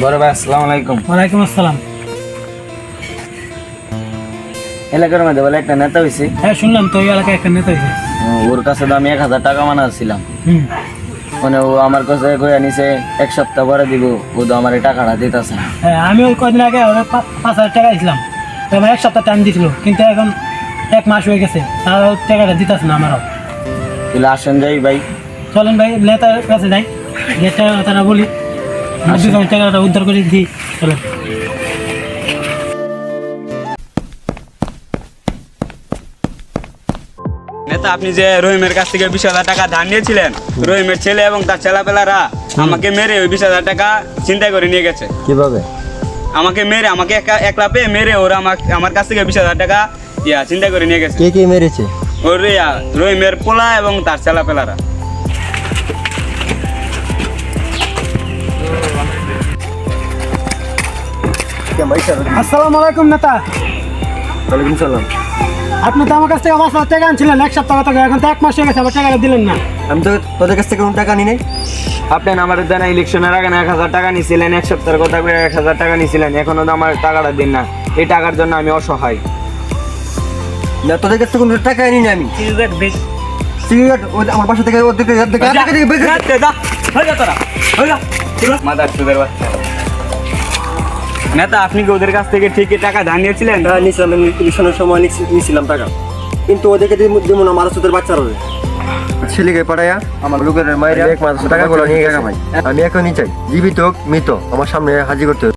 বড় ভাই আসসালামু আলাইকুম। ওয়ালাইকুম আসসালাম। এলাকার মধ্যে বলে একটা নেতা হয়েছে, হ্যাঁ শুনলাম তো এই এলাকায় একটা নেতা হয়েছে। ওর কাছে তো আমি 1000 টাকা মানাচ্ছিলাম। হুম। মানে ও আমার কাছে কইয়া নিছে 1 সপ্তাহ পরে দিব, ও তো আমার এই টাকাটা দিতেছে না। হ্যাঁ আমি ওই কদিন আগে ওর 5,000 টাকা দিয়েছিলাম, তো আমার এক সপ্তাহ টাইম দিয়েছিল, কিন্তু এখন 1 মাস হয়ে গেছে তার টাকাটা দিতেছে না আমারও। তাহলে আসেন যাই ভাই। চলেন ভাই নেতার কাছে যাই, নেতা তারা বলি আসেন। 2,000 টাকাটা উদ্ধার করে দিই। চলেন। নেতা, আপনি যে রহিমের কাছ থেকে 20,000 টাকা ধার নিয়েছিলেন, রহিমের ছেলে এবং তার ছেলেপেলারা আমাকে মেরে ওই 20,000 টাকা চিন্তা করে নিয়ে গেছে। কিভাবে? আমাকে মেরে, আমাকে একলা পেয়ে মেরে ওরা আমার কাছ থেকে 20,000 টাকা চিন্তা করে নিয়ে গেছে। কে কে মেরেছে? ওর রহিমের পোলা এবং তার ছেলেপেলারা। আসসালামু আলাইকুম নেতা। ওয়ালাইকুম সালাম। আপনি তো আমার কাছ থেকে 5,000 টাকা আনছিলেন এক সপ্তাহ থেকে, এখন তো 1 মাস হয়ে গেছে, আবার টাকাটা দিলেন না। আমি তো তোদের কাছ থেকে কোনো টাকা নিই নাই। আপনি আমার দেন ইলেকশনের আগে 1000 টাকা নিছিলেন, এক সপ্তাহের কথা করে 1000 টাকা নিছিলেন, এখনো তো আমার টাকাটা দিন না। এই টাকার জন্য আমি অসহায়। না, তোদের কাছ থেকে কোনো টাকা আনি না আমি। সিগারেট আমার বাসা থেকে মাদার চোদের বাচ্চা। নেতা, আপনি কি ওদের কাছ থেকে ঠিকই টাকা ধার নিয়েছিলেন? নিয়েছিলাম, ইলেকশনের সময় নিয়েছিলাম টাকা, কিন্তু ওদেরকে যেমন আমার তোদের বাচ্চারা ছেলেকে পাঠাইয়া আমার লোকের মায়ের 1 মাস টাকাগুলো নিয়ে গেছে ভাই। আমি এখনই চাই জীবিত হোক মৃত আমার সামনে হাজির করতে হবে।